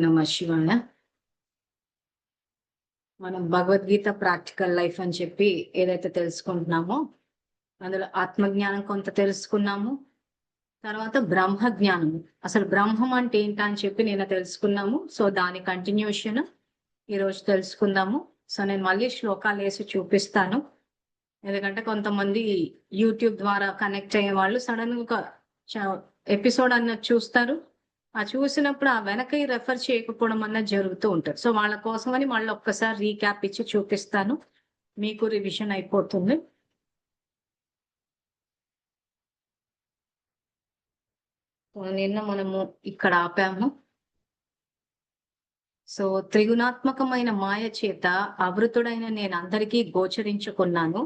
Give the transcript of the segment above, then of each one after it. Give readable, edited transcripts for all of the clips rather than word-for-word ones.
నమః శివాయ. మనం భగవద్గీత ప్రాక్టికల్ లైఫ్ అని చెప్పి ఏదైతే తెలుసుకుంటున్నామో, అందులో ఆత్మజ్ఞానం కొంత తెలుసుకున్నాము. తర్వాత బ్రహ్మ జ్ఞానము. అసలు బ్రహ్మం అంటే ఏంటా అని చెప్పి నిన్న తెలుసుకున్నాము. సో దాని కంటిన్యూషన్ ఈరోజు తెలుసుకుందాము. సో నేను మళ్ళీ శ్లోకాలు వేసి చూపిస్తాను. ఎందుకంటే కొంతమంది యూట్యూబ్ ద్వారా కనెక్ట్ అయ్యే వాళ్ళు సడన్ గా ఎపిసోడ్ అన్నది చూస్తారు. ఆ చూసినప్పుడు ఆ వెనక రెఫర్ చేయకపోవడం అన్నది జరుగుతూ ఉంటుంది. సో వాళ్ళ కోసమని మళ్ళీ ఒక్కసారి రీక్యాప్ ఇచ్చి చూపిస్తాను. మీకు రివిజన్ అయిపోతుంది. నిన్న మనము ఇక్కడ ఆపాము. సో త్రిగుణాత్మకమైన మాయ చేత ఆవృతుడైన నేను అందరికీ గోచరించుకున్నాను.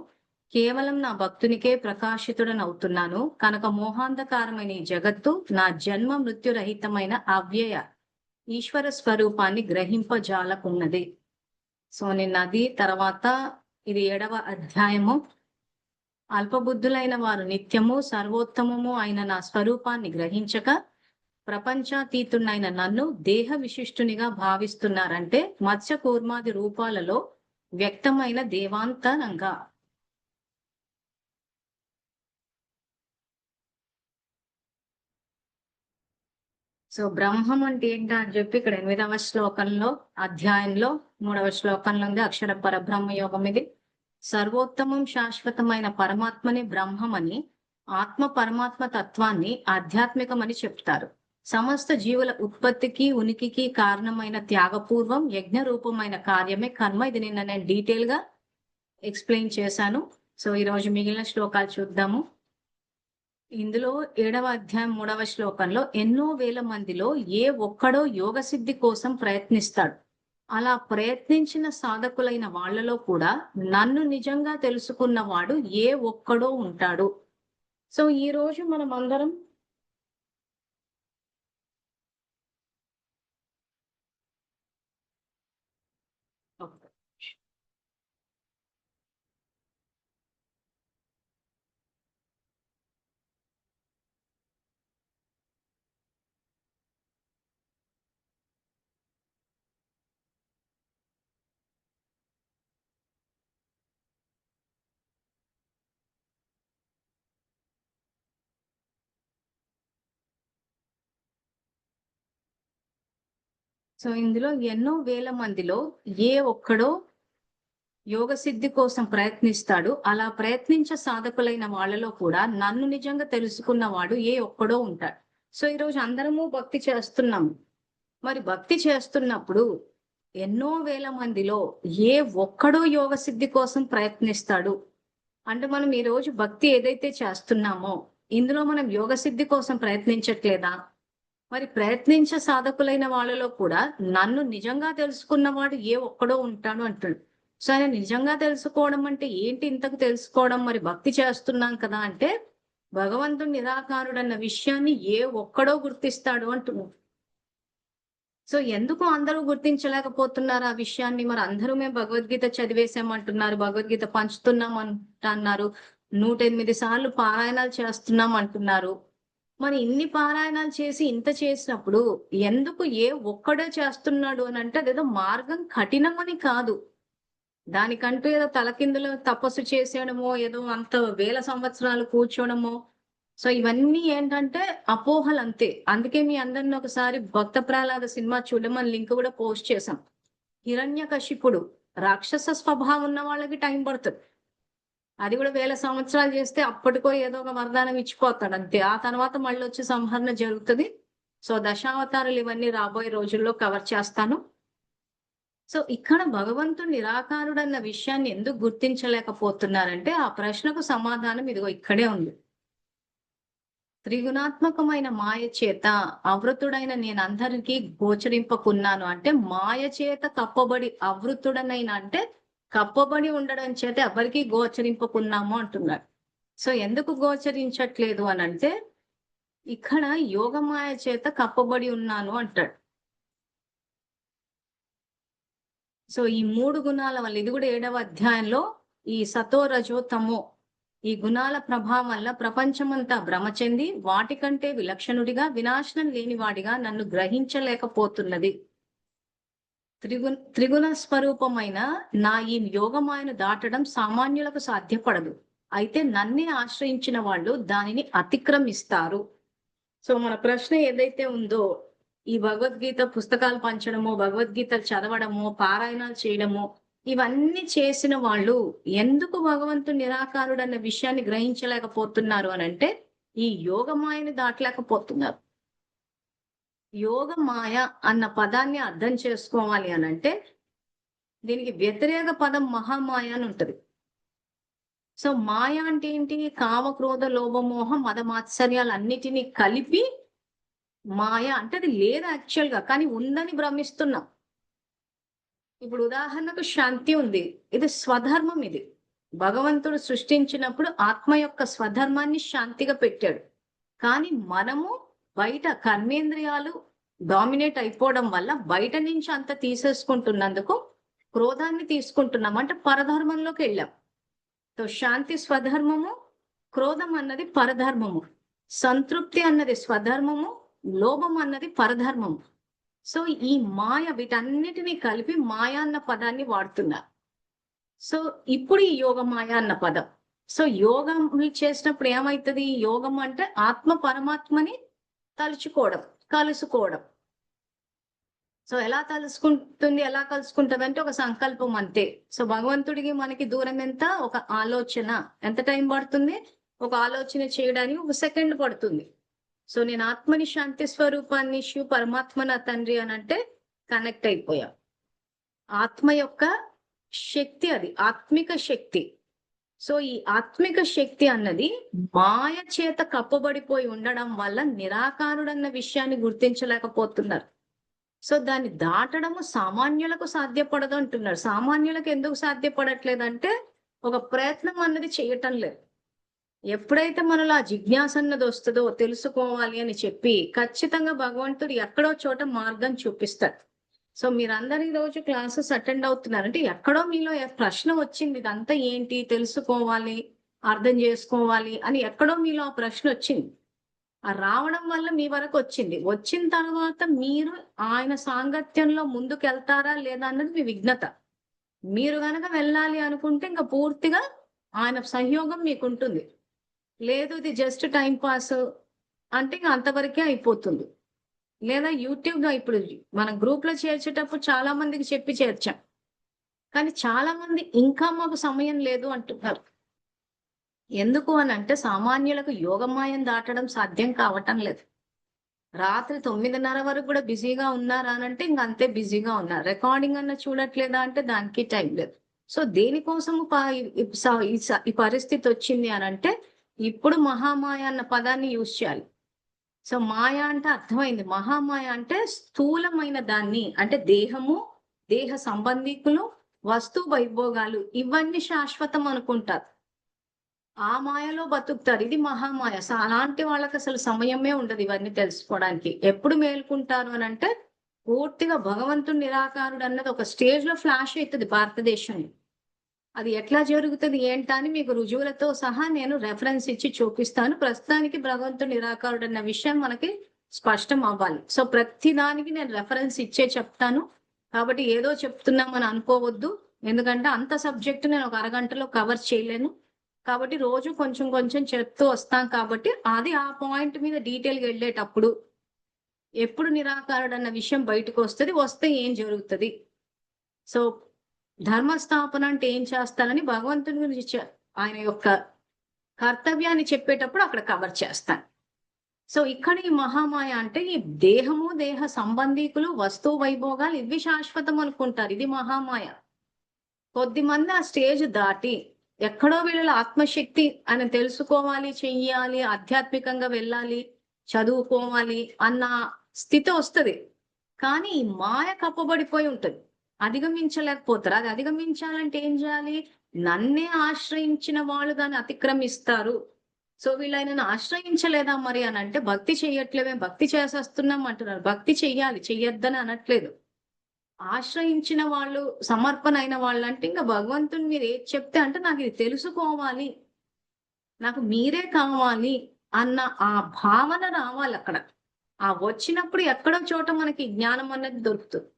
కేవలం నా భక్తునికే ప్రకాశితుడనవుతున్నాను కనుక మోహాంధకారమైన ఈ జగత్తు నా జన్మ మృత్యురహితమైన అవ్యయ ఈశ్వర స్వరూపాన్ని గ్రహింపజాలకున్నది. సో నిన్నది తర్వాత ఇది 7వ అధ్యాయము. అల్పబుద్ధులైన వారు నిత్యము సర్వోత్తమము అయిన నా స్వరూపాన్ని గ్రహించక ప్రపంచాతీతుడైన నన్ను దేహ విశిష్టునిగా భావిస్తున్నారంటే మత్స్య కూర్మాది రూపాలలో వ్యక్తమైన దేవాంతరంగా. సో బ్రహ్మం అంటే ఏంటా అని చెప్పి ఇక్కడ 8వ శ్లోకంలో అధ్యాయంలో 3వ శ్లోకంలో ఉంది. అక్షర పరబ్రహ్మ యోగం ఇది. సర్వోత్తమం శాశ్వతమైన పరమాత్మని బ్రహ్మమని, ఆత్మ పరమాత్మ తత్వాన్ని ఆధ్యాత్మికమని చెప్తారు. సమస్త జీవుల ఉత్పత్తికి ఉనికికి కారణమైన త్యాగపూర్వం యజ్ఞ రూపమైన కార్యమే కర్మ. ఇది నిన్న నేను డీటెయిల్ గా ఎక్స్ప్లెయిన్ చేశాను. సో ఈరోజు మిగిలిన శ్లోకాలు చూద్దాము. ఇందులో 7వ అధ్యాయం 3వ శ్లోకంలో ఎన్నో వేల మందిలో ఏ ఒక్కడో యోగ సిద్ధి కోసం ప్రయత్నిస్తాడు. అలా ప్రయత్నించిన సాధకులైన వాళ్లలో కూడా నన్ను నిజంగా తెలుసుకున్నవాడు ఏ ఒక్కడో ఉంటాడు. సో ఈ రోజు మనం అందరం సో ఇందులో ఎన్నో వేల మందిలో ఏ ఒక్కడో యోగ సిద్ధి కోసం ప్రయత్నిస్తాడు. అలా ప్రయత్నించే సాధకులైన వాళ్ళలో కూడా నన్ను నిజంగా తెలుసుకున్నవాడు ఏ ఒక్కడో ఉంటాడు. సో ఈరోజు అందరము భక్తి చేస్తున్నాము. మరి భక్తి చేస్తున్నప్పుడు ఎన్నో వేల మందిలో ఏ ఒక్కడో యోగ సిద్ధి కోసం ప్రయత్నిస్తాడు అంటే మనం ఈ రోజు భక్తి ఏదైతే చేస్తున్నామో ఇందులో మనం యోగ సిద్ధి కోసం ప్రయత్నించట్లేదా? మరి ప్రయత్నించే సాధకులైన వాళ్ళలో కూడా నన్ను నిజంగా తెలుసుకున్నవాడు ఏ ఒక్కడో ఉంటాడు అంటాడు. సో ఆయన నిజంగా తెలుసుకోవడం అంటే ఏంటి? ఇంతకు తెలుసుకోవడం మరి భక్తి చేస్తున్నాం కదా అంటే భగవంతుడు నిరాకారుడు అన్న విషయాన్ని ఏ ఒక్కడో గుర్తిస్తాడు అంటున్నాడు. సో ఎందుకు అందరూ గుర్తించలేకపోతున్నారు ఆ విషయాన్ని? మరి అందరూ మేము భగవద్గీత చదివేసామంటున్నారు, భగవద్గీత పంచుతున్నాం అంటున్నారు, 108 సార్లు పారాయణాలు చేస్తున్నాం అంటున్నారు. మరి ఇన్ని పారాయణాలు చేసి ఇంత చేసినప్పుడు ఎందుకు ఏ ఒక్కడే చేస్తున్నాడు అని అంటే అదేదో మార్గం కఠినమని కాదు. దానికంటూ ఏదో తలకిందులో తపస్సు చేసేయడమో, ఏదో అంత వేల సంవత్సరాలు కూర్చోవడమో, సో ఇవన్నీ ఏంటంటే అపోహలు అంతే. అందుకే మీ అందరిని ఒకసారి భక్త ప్రహ్లాద సినిమా చూడమని లింక్ కూడా పోస్ట్ చేశాం. హిరణ్యకశిపుడు రాక్షస స్వభావం ఉన్న వాళ్ళకి టైం పడుతుంది. అది కూడా వేల సంవత్సరాలు చేస్తే అప్పటికో ఏదో ఒక వరదానం ఇచ్చిపోతాడు అంతే. ఆ తర్వాత మళ్ళీ వచ్చి సంహరణ జరుగుతుంది. సో దశావతారాలు ఇవన్నీ రాబోయే రోజుల్లో కవర్ చేస్తాను. సో ఇక్కడ భగవంతుడు నిరాకారుడు అన్న విషయాన్ని ఎందుకు గుర్తించలేకపోతున్నారంటే ఆ ప్రశ్నకు సమాధానం ఇదిగో ఇక్కడే ఉంది. త్రిగుణాత్మకమైన మాయ చేత ఆవృతుడైన నేను అందరికీ గోచరింపకున్నాను అంటే మాయ చేత కప్పబడి ఆవృతుడనైన అంటే కప్పబడి ఉండడం చేత ఎవరికి గోచరింపకున్నాము అంటున్నాడు. సో ఎందుకు గోచరించట్లేదు అని అంటే ఇక్కడ యోగమాయ చేత కప్పబడి ఉన్నాను అంటాడు. సో ఈ 3 గుణాల వల్ల ఇది కూడా 7వ అధ్యాయంలో ఈ సతో రజో తమో ఈ గుణాల ప్రభావం వల్ల ప్రపంచమంతా భ్రమ చెంది వాటికంటే విలక్షణుడిగా వినాశనం లేనివాడిగా నన్ను గ్రహించలేకపోతున్నది. త్రిగుణ స్వరూపమైన నా ఈ యోగమాయను దాటడం సామాన్యులకు సాధ్యపడదు. అయితే నన్నే ఆశ్రయించిన వాళ్ళు దానిని అతిక్రమిస్తారు. సో మన ప్రశ్న ఏదైతే ఉందో, ఈ భగవద్గీత పుస్తకాలు పంచడము, భగవద్గీత చదవడము, పారాయణాలు చేయడము, ఇవన్నీ చేసిన వాళ్ళు ఎందుకు భగవంతుడు నిరాకారుడు అన్న విషయాన్ని గ్రహించలేకపోతున్నారు అని అంటే, ఈ యోగమాయని దాటలేకపోతున్నారు. యోగ మాయ అన్న పదాన్ని అర్థం చేసుకోవాలి అని అంటే, దీనికి వ్యతిరేక పదం మహామాయ అని ఉంటది. సో మాయ అంటే ఏంటి? కామ, క్రోధ, లోభమోహ, మద, మాత్సర్యాలన్నిటినీ కలిపి మాయ అంటే అది లేదు యాక్చువల్ గా, కానీ ఉందని భ్రమిస్తున్నాం. ఇప్పుడు ఉదాహరణకు శాంతి ఉంది, ఇది స్వధర్మం. ఇది భగవంతుడు సృష్టించినప్పుడు ఆత్మ యొక్క స్వధర్మాన్ని శాంతిగా పెట్టాడు. కానీ మనము బయట కర్మేంద్రియాలు డామినేట్ అయిపోవడం వల్ల బయట నుంచి అంత తీసేసుకుంటున్నందుకు క్రోధాన్ని తీసుకుంటున్నాం, అంటే పరధర్మంలోకి వెళ్ళాం. సో శాంతి స్వధర్మము, క్రోధం అన్నది పరధర్మము, సంతృప్తి అన్నది స్వధర్మము, లోభం అన్నది పరధర్మము. సో ఈ మాయ వీటన్నిటినీ కలిపి మాయ అన్న పదాన్ని వాడుతున్నారు. సో ఇప్పుడు ఈ యోగ మాయ అన్న పదం. సో యోగం చేసినప్పుడు ఏమవుతుంది? యోగం అంటే ఆత్మ పరమాత్మని తలుచుకోవడం, కలుసుకోవడం. సో ఎలా తలుసుకుంటుంది, ఎలా కలుసుకుంటది అంటే ఒక సంకల్పం అంతే. సో భగవంతుడికి మనకి దూరం ఎంత? ఒక ఆలోచన. ఎంత టైం పడుతుంది? ఒక ఆలోచన చేయడానికి 1 సెకండ్ పడుతుంది. సో నేను ఆత్మని, శాంతి స్వరూపాన్ని, శివ పరమాత్మ నా తండ్రి అని అంటే కనెక్ట్ అయిపోయా. ఆత్మ యొక్క శక్తి అది, ఆత్మిక శక్తి. సో ఈ ఆత్మిక శక్తి అన్నది మాయ చేత కప్పబడిపోయి ఉండడం వల్ల నిరాకారుడన్న విషయాన్ని గుర్తించలేకపోతున్నారు. సో దాన్ని దాటడము సామాన్యులకు సాధ్యపడదు అంటున్నారు. సామాన్యులకు ఎందుకు సాధ్యపడట్లేదంటే ఒక ప్రయత్నం అన్నది చేయటం లేదు. ఎప్పుడైతే మనలో ఆ జిజ్ఞాస అన్నది వస్తుందో, తెలుసుకోవాలి అని చెప్పి ఖచ్చితంగా భగవంతుడు ఎక్కడో చోట మార్గం చూపిస్తాడు. సో మీరందరూ ఈ రోజు క్లాసెస్ అటెండ్ అవుతున్నారంటే ఎక్కడో మీలో ప్రశ్న వచ్చింది, ఇదంతా ఏంటి, తెలుసుకోవాలి, అర్థం చేసుకోవాలి అని ఎక్కడో మీలో ఆ ప్రశ్న వచ్చింది. ఆ రావడం వల్ల మీ వరకు వచ్చింది. వచ్చిన తర్వాత మీరు ఆయన సాంగత్యంలో ముందుకు వెళ్తారా లేదా అన్నది మీ విఘ్నత. మీరు గనక వెళ్ళాలి అనుకుంటే ఇంకా పూర్తిగా ఆయన సహయోగం మీకు ఉంటుంది. లేదు ఇది జస్ట్ టైం పాస్ అంటే ఇంకా అంతవరకే అయిపోతుంది. లేదా యూట్యూబ్ ఇప్పుడు మనం గ్రూప్ లో చేర్చేటప్పుడు చాలా మందికి చెప్పి చేర్చాం, కానీ చాలా మంది ఇంకా మాకు సమయం లేదు అంటున్నారు. ఎందుకు అని అంటే సామాన్యులకు యోగమాయం దాటడం సాధ్యం కావటం లేదు. రాత్రి 9:30 వరకు కూడా బిజీగా ఉన్నారా అని అంటే ఇంక అంతే బిజీగా ఉన్నారు. రికార్డింగ్ అన్న చూడట్లేదా అంటే దానికి టైం లేదు. సో దేనికోసం ఈ పరిస్థితి వచ్చింది అని అంటే ఇప్పుడు మహామాయ అన్న పదాన్ని యూజ్ చేయాలి. సో మాయ అంటే అర్థమైంది. మహామాయ అంటే స్థూలమైన దాన్ని, అంటే దేహము, దేహ సంబంధికులు, వస్తు వైభోగాలు ఇవన్నీ శాశ్వతం అనుకుంటారు. ఆ మాయలో బతుకుతారు. ఇది మహామాయ. అలాంటి వాళ్ళకి అసలు సమయమే ఉండదు ఇవన్నీ తెలుసుకోవడానికి. ఎప్పుడు మేల్కుంటారు అని అంటే పూర్తిగా భగవంతుడు నిరాకారుడు అన్నది ఒక స్టేజ్ లో ఫ్లాష్ అవుతుంది భారతదేశంలో. అది ఎట్లా జరుగుతుంది ఏంటా అని మీకు రుజువులతో సహా నేను రెఫరెన్స్ ఇచ్చి చూపిస్తాను. ప్రస్తుతానికి భగవంతుడు నిరాకారుడు అన్న విషయం మనకి స్పష్టం అవ్వాలి. సో ప్రతి దానికి నేను రెఫరెన్స్ ఇచ్చే చెప్తాను. కాబట్టి ఏదో చెప్తున్నామని అనుకోవద్దు. ఎందుకంటే అంత సబ్జెక్ట్ నేను ఒక అరగంటలో కవర్ చేయలేను. కాబట్టి రోజు కొంచెం కొంచెం చెప్తూ వస్తాం. కాబట్టి అది ఆ పాయింట్ మీద డీటెయిల్గా వెళ్ళేటప్పుడు ఎప్పుడు నిరాకారుడు అన్న విషయం బయటకు వస్తే ఏం జరుగుతుంది, సో ధర్మస్థాపన అంటే ఏం చేస్తానని భగవంతుని గురించి ఆయన యొక్క కర్తవ్యాన్ని చెప్పేటప్పుడు అక్కడ కవర్ చేస్తాను. సో ఇక్కడ ఈ మహామాయ అంటే ఈ దేహము, దేహ సంబంధికులు, వస్తువు వైభోగాలు ఇవి శాశ్వతం అనుకుంటారు. ఇది మహామాయ. కొద్దిమంది ఆ స్టేజ్ దాటి ఎక్కడో వీళ్ళ ఆత్మశక్తి అని తెలుసుకోవాలి, చెయ్యాలి, ఆధ్యాత్మికంగా వెళ్ళాలి, చదువుకోవాలి అన్న స్థితి వస్తుంది. కానీ ఈ మాయ కప్పబడిపోయి ఉంటుంది, అధిగమించలేకపోతారు. అది అధిగమించాలంటే ఏం చేయాలి? నన్నే ఆశ్రయించిన వాళ్ళు దాన్ని అతిక్రమిస్తారు. సో వీళ్ళైనా ఆశ్రయించలేదా మరి అని అంటే భక్తి చెయ్యట్లేమే, భక్తి చేసేస్తున్నాం అంటున్నారు. భక్తి చెయ్యాలి, చెయ్యొద్దని అనట్లేదు. ఆశ్రయించిన వాళ్ళు, సమర్పణ అయిన వాళ్ళు అంటే ఇంకా భగవంతుని మీరు ఏది చెప్తే అంటే నాకు ఇది తెలుసుకోవాలి, నాకు మీరే కావాలి అన్న ఆ భావన రావాలి అక్కడ. ఆ వచ్చినప్పుడు ఎక్కడో చోట మనకి జ్ఞానం అనేది దొరుకుతుంది.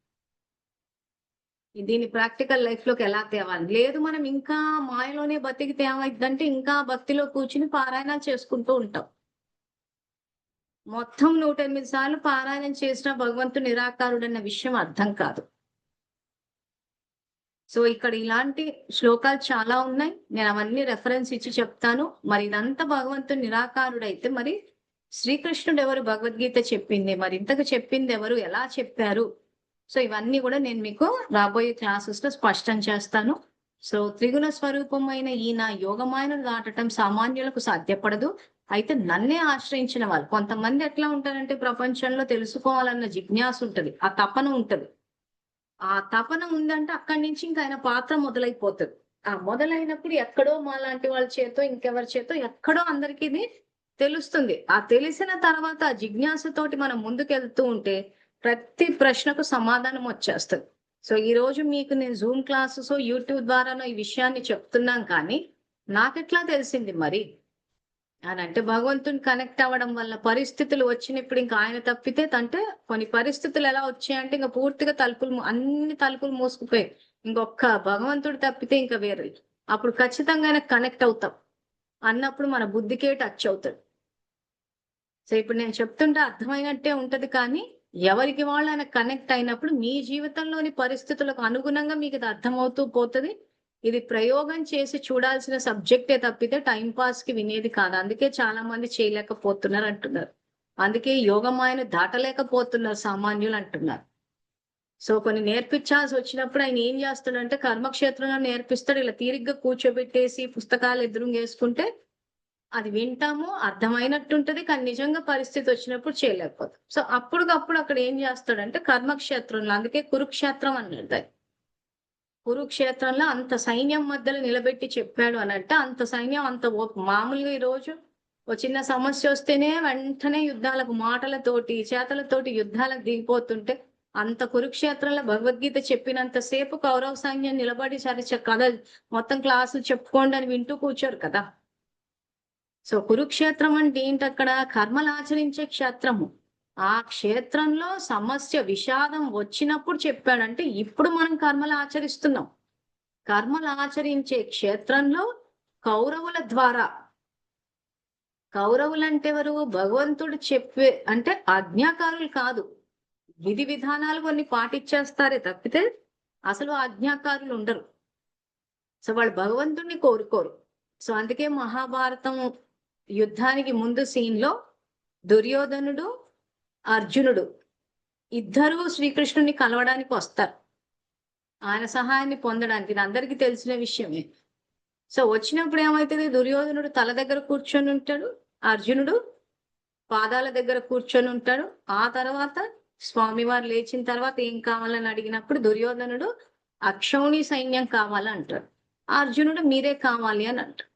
దీన్ని ప్రాక్టికల్ లైఫ్ లోకి ఎలా తేవాలి? లేదు మనం ఇంకా మాయలోనే బతికితే ఏమైద్దంటే ఇంకా భక్తిలో కూర్చుని పారాయణాలు చేసుకుంటూ ఉంటాం. మొత్తం 108 సార్లు పారాయణం చేసినా భగవంతుడు నిరాకారుడన్న విషయం అర్థం కాదు. సో ఇక్కడ ఇలాంటి శ్లోకాలు చాలా ఉన్నాయి. నేను అవన్నీ రెఫరెన్స్ ఇచ్చి చెప్తాను. మరి ఇదంతా భగవంతుడు నిరాకారుడైతే మరి శ్రీకృష్ణుడు ఎవరు? భగవద్గీత చెప్పింది. మరి ఇంతకు చెప్పింది ఎవరు? ఎలా చెప్పారు? సో ఇవన్నీ కూడా నేను మీకు రాబోయే క్లాసెస్ లో స్పష్టం చేస్తాను. సో త్రిగుణ స్వరూపమైన ఈ నా యోగమాయను దాటడం సామాన్యులకు సాధ్యపడదు. అయితే నన్నే ఆశ్రయించిన వాళ్ళు కొంతమంది ఎట్లా ఉంటారంటే ప్రపంచంలో తెలుసుకోవాలన్న జిజ్ఞాస ఉంటది, ఆ తపన ఉంటది. ఆ తపన ఉందంటే అక్కడి నుంచి ఇంకా ఆయన పాత్ర మొదలైపోతుంది. ఆ మొదలైనప్పుడు ఎక్కడో మాలాంటి వాళ్ళ చేతో ఇంకెవరి చేతో ఎక్కడో అందరికి ఇది తెలుస్తుంది. ఆ తెలిసిన తర్వాత ఆ జిజ్ఞాసతోటి మనం ముందుకెళ్తూ ఉంటే ప్రతి ప్రశ్నకు సమాధానం వచ్చేస్తుంది. సో ఈ రోజు మీకు నేను జూమ్ క్లాసెస్ యూట్యూబ్ ద్వారానో ఈ విషయాన్ని చెప్తున్నాం, కానీ నాకెట్లా తెలిసింది మరి అని అంటే భగవంతుని కనెక్ట్ అవ్వడం వల్ల పరిస్థితులు వచ్చినప్పుడు ఇంకా ఆయన తప్పితే అంటే కొన్ని పరిస్థితులు ఎలా వచ్చాయంటే ఇంకా పూర్తిగా అన్ని తలుపులు మూసుకుపోయాయి. ఇంకొక్క భగవంతుడు తప్పితే ఇంకా వేరే అప్పుడు ఖచ్చితంగా ఆయన కనెక్ట్ అవుతాం అన్నప్పుడు మన బుద్ధికే టచ్ అవుతాడు. సో ఇప్పుడు నేను చెప్తుంటే అర్థమైనట్టే ఉంటది, కానీ ఎవరికి వాళ్ళు ఆయన కనెక్ట్ అయినప్పుడు మీ జీవితంలోని పరిస్థితులకు అనుగుణంగా మీకు ఇది అర్థమవుతూ పోతుంది. ఇది ప్రయోగం చేసి చూడాల్సిన సబ్జెక్టే తప్పితే టైం పాస్ కి వినేది కాదు. అందుకే చాలా మంది చేయలేకపోతున్నారు అంటున్నారు. అందుకే యోగమాయను దాటలేకపోతున్నారు సామాన్యులు అంటున్నారు. సో కొన్ని నేర్పించాల్సి వచ్చినప్పుడు ఆయన ఏం చేస్తాడంటే కర్మక్షేత్రంలో నేర్పిస్తాడు. ఇలా తీరిగ్గా కూర్చోబెట్టేసి పుస్తకాలు ఎదురుంగేసుకుంటే అది వింటాము, అర్థమైనట్టుంటది, కానీ నిజంగా పరిస్థితి వచ్చినప్పుడు చేయలేకపోతాం. సో అప్పటికప్పుడు అక్కడ ఏం చేస్తాడంటే కర్మక్షేత్రంలో, అందుకే కురుక్షేత్రం అన్నాడు దాన్ని. కురుక్షేత్రంలో అంత సైన్యం మధ్యలో నిలబెట్టి చెప్పాడు అని అంటే అంత సైన్యం అంత మామూలుగా ఈ రోజు ఓ చిన్న సమస్య వస్తేనే వెంటనే యుద్ధాలకు మాటలతోటి చేతలతోటి యుద్ధాలకు దిగిపోతుంటే అంత కురుక్షేత్రంలో భగవద్గీత చెప్పినంత సేపు కౌరవ సైన్యం నిలబడి సరే కథ మొత్తం క్లాసులు చెప్పుకోండి అని వింటూ కూర్చోరు కదా. సో కురుక్షేత్రం అంటే ఏంటి? అక్కడ కర్మలు ఆచరించే క్షేత్రము. ఆ క్షేత్రంలో సమస్య విషాదం వచ్చినప్పుడు చెప్పాడంటే ఇప్పుడు మనం కర్మలు ఆచరిస్తున్నాం. కర్మలు ఆచరించే క్షేత్రంలో కౌరవుల ద్వారా, కౌరవులు అంటే ఎవరు? భగవంతుడు చెప్పే అంటే ఆజ్ఞాకారులు కాదు, విధి విధానాలు కొన్ని పాటించేస్తారే తప్పితే అసలు ఆజ్ఞాకారులు ఉండరు. సో వాళ్ళు భగవంతుణ్ణి కోరుకోరు. సో అందుకే మహాభారతం యుద్ధానికి ముందు సీన్ లో దుర్యోధనుడు అర్జునుడు ఇద్దరు శ్రీకృష్ణుని కలవడానికి వస్తారు, ఆయన సహాయాన్ని పొందడానికి. ఇది అందరికీ తెలిసిన విషయమే. సో వచ్చినప్పుడు ఏమవుతుంది? దుర్యోధనుడు తల దగ్గర కూర్చొని ఉంటాడు, అర్జునుడు పాదాల దగ్గర కూర్చొని ఉంటాడు. ఆ తర్వాత స్వామివారు లేచిన తర్వాత ఏం కావాలని అడిగినప్పుడు దుర్యోధనుడు అక్షౌణి సైన్యం కావాలంటాడు, అర్జునుడు మీరే కావాలి అని అంటాడు.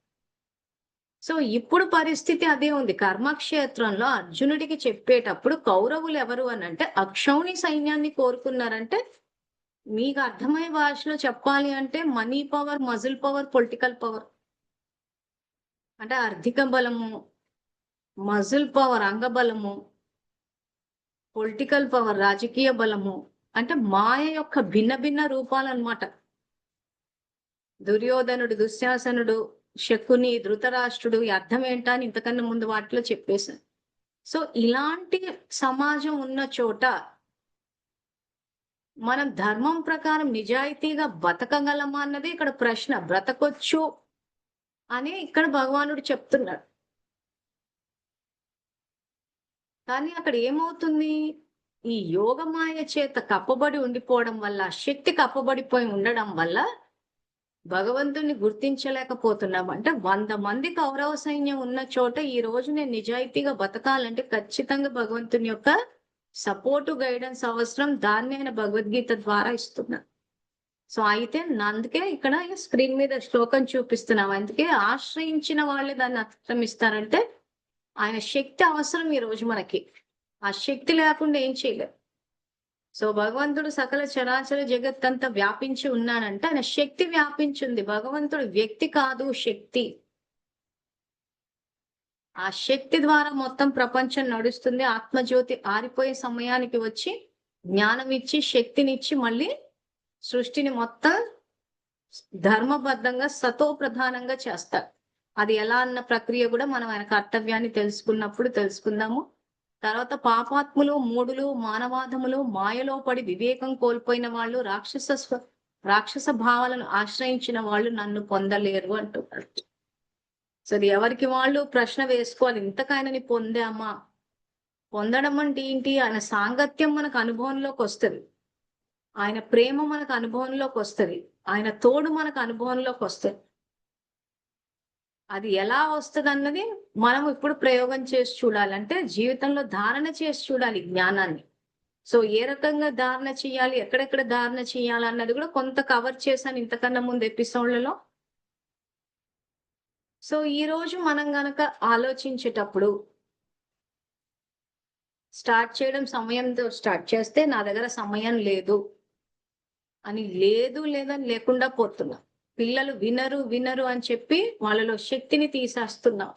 సో ఇప్పుడు పరిస్థితి అదే ఉంది. కర్మక్షేత్రంలో అర్జునుడికి చెప్పేటప్పుడు కౌరవులు ఎవరు అని అంటే అక్షౌణి సైన్యాన్ని కోరుకున్నారంటే మీకు అర్థమయ్యే భాషలో చెప్పాలి అంటే money power, muscle power, political power. అంటే ఆర్థిక బలము, మజిల్ పవర్ అంగబలము, పొలిటికల్ పవర్ రాజకీయ బలము, అంటే మాయ యొక్క భిన్న భిన్న రూపాలు అన్నమాట. దుర్యోధనుడు, దుశ్శాసనుడు, శకుని, ధృతరాష్ట్రుడు ఈ అర్థం ఏంటా అని ఇంతకన్నా ముందు వాటిలో చెప్పేశాను. సో ఇలాంటి సమాజం ఉన్న చోట మనం ధర్మం ప్రకారం నిజాయితీగా బతకగలమా అన్నది ఇక్కడ ప్రశ్న. బ్రతకొచ్చు అని ఇక్కడ భగవానుడు చెప్తున్నాడు. కానీ అక్కడ ఏమవుతుంది? ఈ యోగమాయ చేత కప్పబడి ఉండిపోవడం వల్ల, శక్తి కప్పబడిపోయి ఉండడం వల్ల భగవంతుని గుర్తించలేకపోతున్నాం. అంటే 100 మంది కౌరవ సైన్యం ఉన్న చోట ఈ రోజు నేను నిజాయితీగా బతకాలంటే ఖచ్చితంగా భగవంతుని యొక్క సపోర్టు గైడెన్స్ అవసరం. దాన్ని ఆయన భగవద్గీత ద్వారా ఇస్తున్నారు. సో అయితే అందుకే ఇక్కడ స్క్రీన్ మీద శ్లోకం చూపిస్తున్నాం. అందుకే ఆశ్రయించిన వాళ్ళే దాన్ని అతిక్రమిస్తారంటే ఆయన శక్తి అవసరం ఈ రోజు మనకి. ఆ శక్తి లేకుండా ఏం చేయలేరు. సో భగవంతుడు సకల చరాచర జగత్ అంతా వ్యాపించి ఉన్నాడంటే ఆయన శక్తి వ్యాపించింది. భగవంతుడు వ్యక్తి కాదు, శక్తి. ఆ శక్తి ద్వారా మొత్తం ప్రపంచం నడుస్తుంది. ఆత్మజ్యోతి ఆరిపోయే సమయానికి వచ్చి జ్ఞానం ఇచ్చి శక్తినిచ్చి మళ్ళీ సృష్టిని మొత్తం ధర్మబద్ధంగా సతో ప్రధానంగా చేస్తాడు. అది ఎలా అన్న ప్రక్రియ కూడా మనం ఆయన కర్తవ్యాన్ని తెలుసుకున్నప్పుడు తెలుసుకుందాము. తర్వాత పాపాత్ములు, మూడులు, మానవాధములు, మాయలో పడి వివేకం కోల్పోయిన వాళ్ళు, రాక్షస భావాలను ఆశ్రయించిన వాళ్ళు నన్ను పొందలేరు అంటున్నాడు. సో అది ఎవరికి వాళ్ళు ప్రశ్న వేసుకోవాలి. ఇంతకాయనని పొందామా? పొందడం అంటే ఏంటి? ఆయన సాంగత్యం మనకు అనుభవంలోకి వస్తుంది, ఆయన ప్రేమ మనకు అనుభవంలోకి వస్తుంది, ఆయన తోడు మనకు అనుభవంలోకి వస్తుంది. అది ఎలా వస్తుంది అన్నది మనం ఇప్పుడు ప్రయోగం చేసి చూడాలి. అంటే జీవితంలో ధారణ చేసి చూడాలి జ్ఞానాన్ని. సో ఏ రకంగా ధారణ చేయాలి, ఎక్కడెక్కడ ధారణ చేయాలి అన్నది కూడా కొంత కవర్ చేశాను ఇంతకన్నా ముందు ఎపిసోడ్లలో. సో ఈ రోజు మనం గనక ఆలోచించేటప్పుడు స్టార్ట్ చేయడం సమయంతో స్టార్ట్ చేస్తే, నా దగ్గర సమయం లేదు అని లేదని లేకుండా పోతున్నాం. పిల్లలు వినరు అని చెప్పి వాళ్ళలో శక్తిని తీసేస్తున్నాం.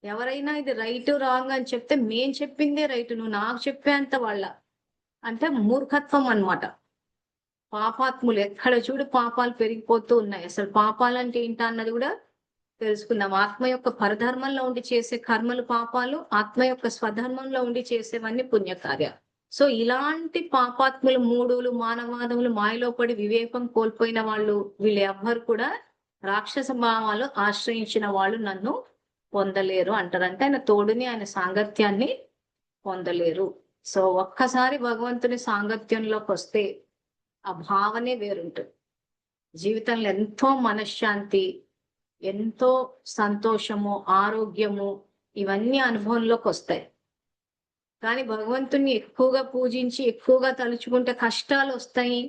ఎవరైనా ఇది రైట్ రాంగ్ అని చెప్తే, మేం చెప్పిందే రైట్, నువ్వు నాకు చెప్పేంత వాళ్ళ అంటే మూర్ఖత్వం అన్నమాట. పాపాత్ములు ఎక్కడ చూడు పాపాలు పెరిగిపోతూ ఉన్నాయి. అసలు పాపాలంటే ఏంటా అన్నది కూడా తెలుసుకుందాం. ఆత్మ యొక్క పరధర్మంలో ఉండి చేసే కర్మలు పాపాలు, ఆత్మ యొక్క స్వధర్మంలో ఉండి చేసేవన్నీ పుణ్యకార్యాలు. సో ఇలాంటి పాపాత్ములు, మూడులు, మానవాదములు, మాయలో పడి వివేకం కోల్పోయిన వాళ్ళు, వీళ్ళు ఎవ్వరు కూడా రాక్షస భావాలు ఆశ్రయించిన వాళ్ళు నన్ను పొందలేరు అంటారంటే ఆయన తోడుని, ఆయన సాంగత్యాన్ని పొందలేరు. సో ఒక్కసారి భగవంతుని సాంగత్యంలోకి వస్తే ఆ భావనే వేరుంటుంది. జీవితంలో ఎంతో మనశ్శాంతి, ఎంతో సంతోషము, ఆరోగ్యము, ఇవన్నీ అనుభవంలోకి వస్తాయి. కానీ భగవంతుని ఎక్కువగా పూజించి ఎక్కువగా తలుచుకుంటే కష్టాలు వస్తాయి,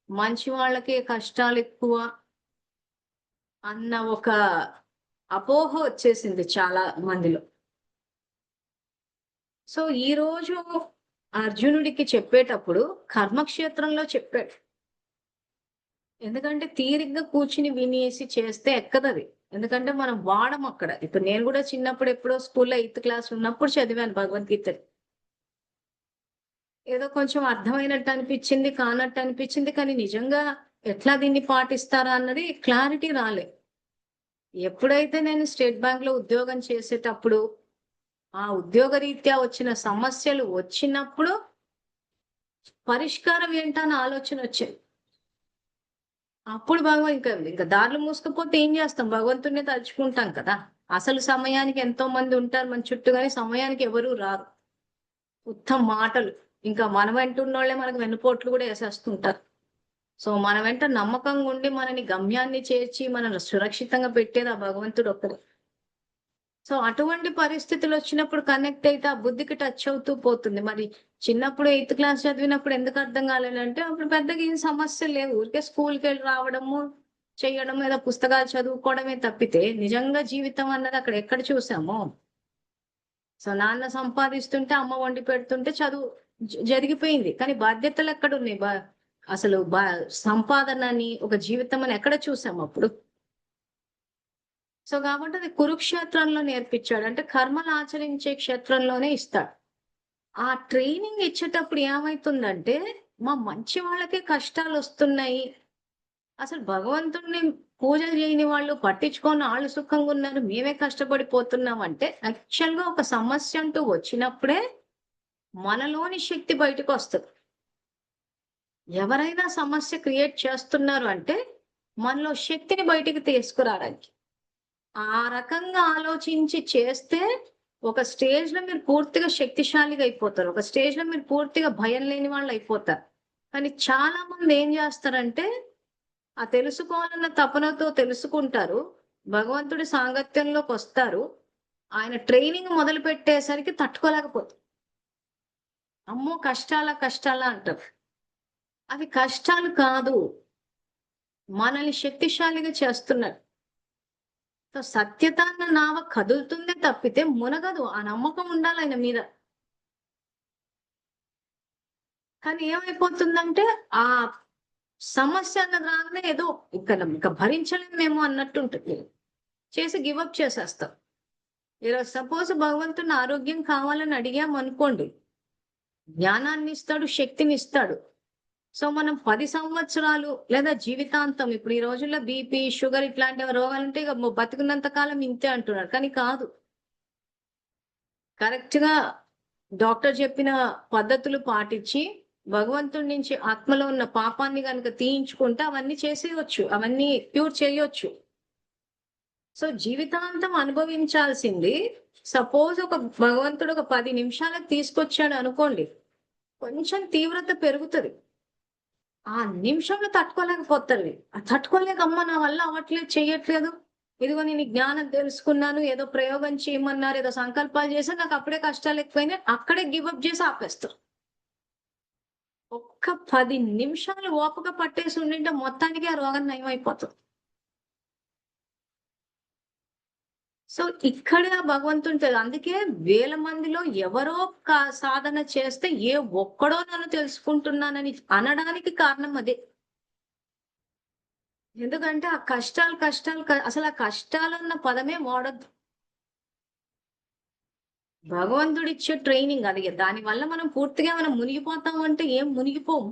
మంచి వాళ్ళకే కష్టాలు ఎక్కువ అన్న ఒక అపోహ వచ్చేసింది చాలా మందిలో. సో ఈ రోజు అర్జునుడికి చెప్పేటప్పుడు కర్మక్షేత్రంలో చెప్పాడు. ఎందుకంటే తీరిగ్గా కూర్చుని వినేసి చేస్తే ఎక్కదది. ఎందుకంటే మనం వాడం అక్కడ. ఇప్పుడు నేను కూడా చిన్నప్పుడు ఎప్పుడో స్కూల్లో 8th క్లాస్ ఉన్నప్పుడు చదివాను భగవద్గీత. ఏదో కొంచెం అర్థమైనట్టు అనిపించింది, కానట్టు అనిపించింది, కానీ నిజంగా ఎట్లా దీన్ని పాటిస్తారా అన్నది క్లారిటీ రాలే. ఎప్పుడైతే నేను స్టేట్ బ్యాంక్ లో ఉద్యోగం చేసేటప్పుడు ఆ ఉద్యోగ రీత్యా వచ్చిన సమస్యలు వచ్చినప్పుడు పరిష్కారం ఏంటని ఆలోచన వచ్చేది. అప్పుడు ఇంకా దారులు మూసుకుపోతే ఏం చేస్తాం? భగవంతుడిని తలుచుకుంటాం కదా. అసలు సమయానికి ఎంతో మంది ఉంటారు మన చుట్టూ, కానీ సమయానికి ఎవరు రారు. ఉత్తమ మాటలు, ఇంకా మన వెంట ఉన్నోళ్ళే మనకు వెన్నుపోట్లు కూడా వేసేస్తుంటారు. సో మన వెంట నమ్మకంగా ఉండి మనని గమ్యాన్ని చేర్చి మనల్ని సురక్షితంగా పెట్టేది ఆ భగవంతుడు ఒక్కడు. సో అటువంటి పరిస్థితులు వచ్చినప్పుడు కనెక్ట్ అయితే ఆ బుద్ధికి టచ్ అవుతూ పోతుంది. మరి చిన్నప్పుడు 8th క్లాస్ చదివినప్పుడు ఎందుకు అర్థం కాలేదంటే అప్పుడు పెద్దగా ఏం సమస్యలు లేవు. ఊరికే స్కూల్కి వెళ్ళి రావడము, చేయడము, ఏదో పుస్తకాలు చదువుకోవడమే తప్పితే నిజంగా జీవితం అన్నది అక్కడ ఎక్కడ చూసాము? సో నాన్న సంపాదిస్తుంటే, అమ్మ వండి పెడుతుంటే చదువు జరిగిపోయింది. కానీ బాధ్యతలు ఎక్కడ ఉన్నాయి? అసలు సంపాదనని, ఒక జీవితం అని ఎక్కడ చూసాము అప్పుడు? సో కాబట్టి అది కురుక్షేత్రంలో నేర్పించాడు. అంటే కర్మలు ఆచరించే క్షేత్రంలోనే ఇస్తాడు. ఆ ట్రైనింగ్ ఇచ్చేటప్పుడు ఏమైతుందంటే, మా మంచి వాళ్ళకే కష్టాలు వస్తున్నాయి, అసలు భగవంతుడిని పూజలు చేయని వాళ్ళు, పట్టించుకొని వాళ్ళు సుఖంగా ఉన్నారు, మేమే కష్టపడిపోతున్నాం అంటే యాక్చువల్ గా ఒక సమస్య అంటూ వచ్చినప్పుడే మనలోని శక్తి బయటకు వస్తుంది. ఎవరైనా సమస్య క్రియేట్ చేస్తున్నారు అంటే మనలో శక్తిని బయటికి తీసుకురావడానికి. ఆ రకంగా ఆలోచించి చేస్తే ఒక స్టేజ్ లో మీరు పూర్తిగా శక్తిశాలిగా అయిపోతారు. ఒక స్టేజ్ లో మీరు పూర్తిగా భయం లేని వాళ్ళు అయిపోతారు. కానీ చాలా మంది ఏం చేస్తారంటే ఆ తెలుసుకోవాలన్న తపనతో తెలుసుకుంటారు, భగవంతుడి సాంగత్యంలోకి వస్తారు, ఆయన ట్రైనింగ్ మొదలు పెట్టేసరికి తట్టుకోలేకపోతారు. అమ్మో కష్టాలా అంటారు. అవి కష్టాలు కాదు, మనల్ని శక్తిశాలిగా చేస్తున్నారు. సత్యత అన్న నావ కదులుతుందే తప్పితే మునగదు. ఆ నమ్మకం ఉండాలి ఆయన మీద. కానీ ఏమైపోతుందంటే ఆ సమస్య అన్నది రాగానే ఏదో ఇంకా భరించలేమేమో అన్నట్టు ఉంటుంది, చేసి గివప్ చేసేస్తాం. ఈరోజు సపోజ్ భగవంతుని ఆరోగ్యం కావాలని అడిగాం అనుకోండి, జ్ఞానాన్ని ఇస్తాడు, శక్తిని ఇస్తాడు. సో మనం 10 సంవత్సరాలు లేదా జీవితాంతం ఇప్పుడు ఈ రోజుల్లో బీపీ, షుగర్ ఇట్లాంటి రోగాలు ఉంటే ఇక బతికున్నంత కాలం ఇంతే అంటున్నారు. కానీ కాదు. కరెక్ట్‌గా డాక్టర్ చెప్పిన పద్ధతులు పాటించి, భగవంతుడి నుంచి ఆత్మలో ఉన్న పాపాన్ని గనుక తీయించుకుంటే అవన్నీ చేసేయొచ్చు. అవన్నీ క్యూర్ చేయొచ్చు. సో, జీవితాంతం అనుభవించాల్సింది సపోజ్ ఒక భగవంతుడు ఒక 10 నిమిషాలకు తీసుకొచ్చాడు అనుకోండి. కొంచెం తీవ్రత పెరుగుతది. ఆ నిమిషంలో తట్టుకోలేకపోతారు. తట్టుకోలేక అమ్మ నా వల్ల అవ్వట్లేదు, చెయ్యట్లేదు. ఇదిగో నేను ఈ జ్ఞానం తెలుసుకున్నాను. ఏదో ప్రయోగం చేయమన్నారు. ఏదో సంకల్పాలు చేశా. నాకు అప్పుడే కష్టాలు ఎక్కువైనాయి. అక్కడే గివ్ అప్ చేసి ఆపేస్తారు. ఒక్క 10 నిమిషాలు ఓపిక పట్టేసి ఉండింటే మొత్తానికి ఆ రోగం నయమైపోతది. సో, ఇక్కడ భగవంతుని అందుకే వేల మందిలో ఎవరో సాధన చేస్తే ఏ ఒక్కడో నన్ను తెలుసుకుంటున్నానని అనడానికి కారణం అదే. ఎందుకంటే ఆ అసలు ఆ కష్టాలన్న పదమే వాడొద్దు. భగవంతుడిచ్చే ట్రైనింగ్ అది. దానివల్ల మనం పూర్తిగా మునిగిపోతాం అంటే ఏం మునిగిపోము.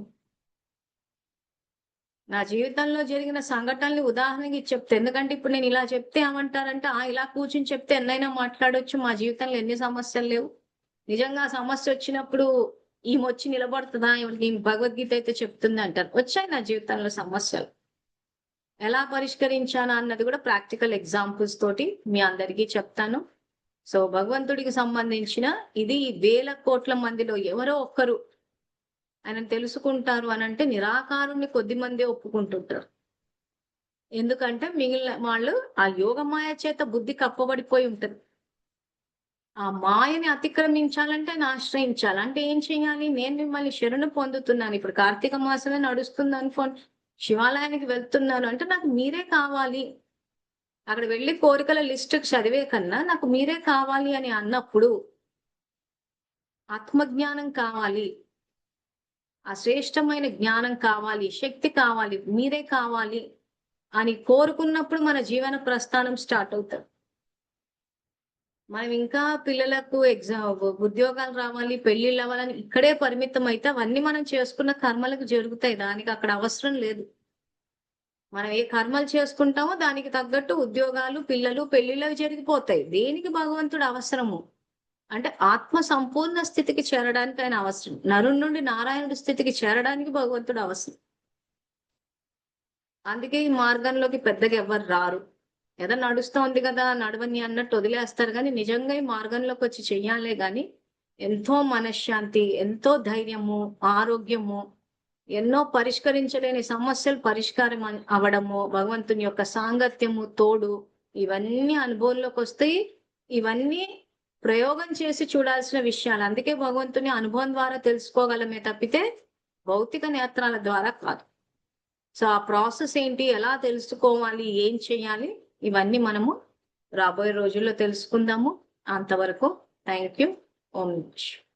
నా జీవితంలో జరిగిన సంఘటనలు ఉదాహరణకి చెప్తా. ఎందుకంటే ఇప్పుడు నేను ఇలా చెప్తే ఏమంటారంటే, ఇలా కూర్చొని చెప్తే ఎన్నైనా మాట్లాడొచ్చు. మా జీవితంలో ఎన్ని సమస్యలు లేవు. నిజంగా ఆ సమస్యొచ్చినప్పుడు ఈమొచ్చి నిలబడుతదా? ఈమెకి భగవద్గీత అయితే చెప్తుంది అంటారు. వచ్చాయి నా జీవితంలో సమస్యలు. ఎలా పరిష్కరించానా అన్నది కూడా ప్రాక్టికల్ ఎగ్జాంపుల్స్ తోటి మీ అందరికీ చెప్తాను. సో, భగవంతుడికి సంబంధించిన ఇది వేల కోట్ల మందిలో ఎవరో ఒక్కరు ఆయనను తెలుసుకుంటారు అనంటే నిరాకారుణ్ణి కొద్ది మందే ఒప్పుకుంటుంటారు. ఎందుకంటే మిగిలిన వాళ్ళు ఆ యోగమాయ చేత బుద్ధి కప్పబడిపోయి ఉంటది. ఆ మాయని అతిక్రమించాలంటే ఆశ్రయించాలి. అంటే ఏం చేయాలి? నేను మిమ్మల్ని శరణు పొందుతున్నాను. ఇప్పుడు కార్తీక మాసమే నడుస్తుంది అనుకోండి. శివాలయానికి వెళ్తున్నాను అంటే నాకు మీరే కావాలి. అక్కడ వెళ్లి కోరికల లిస్ట్ చదివే కన్నా నాకు మీరే కావాలి అని అన్నప్పుడు ఆత్మజ్ఞానం కావాలి. ఆ శ్రేష్టమైన జ్ఞానం కావాలి, శక్తి కావాలి, మీరే కావాలి అని కోరుకున్నప్పుడు మన జీవన ప్రస్థానం స్టార్ట్ అవుతది. మనం ఇంకా పిల్లలకు ఉద్యోగాలు రావాలి, పెళ్ళిళ్ళు అవ్వాలని ఇక్కడే పరిమితం అయితే అవన్నీ మనం చేసుకున్న కర్మలకు జరుగుతాయి. దానికి అక్కడ అవసరం లేదు. మనం ఏ కర్మలు చేసుకుంటామో దానికి తగ్గట్టు ఉద్యోగాలు, పిల్లలు, పెళ్ళిళ్ళు జరిగిపోతాయి. దేనికి భగవంతుడు అవసరము? అంటే ఆత్మ సంపూర్ణ స్థితికి చేరడానికి ఆయన అవసరం. నరుని నుండి నారాయణుడి స్థితికి చేరడానికి భగవంతుడు అవసరం. అందుకే ఈ మార్గంలోకి పెద్దగా ఎవ్వరు రారు. ఏదో నడుస్తోంది కదా నడవని అన్నట్టు వదిలేస్తారు గానీ, నిజంగా ఈ మార్గంలోకి వచ్చి చెయ్యాలే గాని, ఎంతో మనశ్శాంతి, ఎంతో ధైర్యము, ఆరోగ్యము, ఎన్నో పరిష్కరించలేని సమస్యలు పరిష్కారం అవ్వడము, భగవంతుని యొక్క సాంగత్యము, తోడు ఇవన్నీ అనుభవంలోకి వస్తాయి. ఇవన్నీ ప్రయోగం చేసి చూడాల్సిన విషయాలు. అందుకే భగవంతుని అనుభవం ద్వారా తెలుసుకోగలమే తప్పితే, భౌతిక నేత్రాల ద్వారా కాదు. సో, ఆ ప్రాసెస్ ఏంటి? ఎలా తెలుసుకోవాలి? ఏం చేయాలి? ఇవన్నీ మనము రాబోయే రోజుల్లో తెలుసుకుందాము. అంతవరకు థాంక్ యూ. ఓం నమః శివాయ.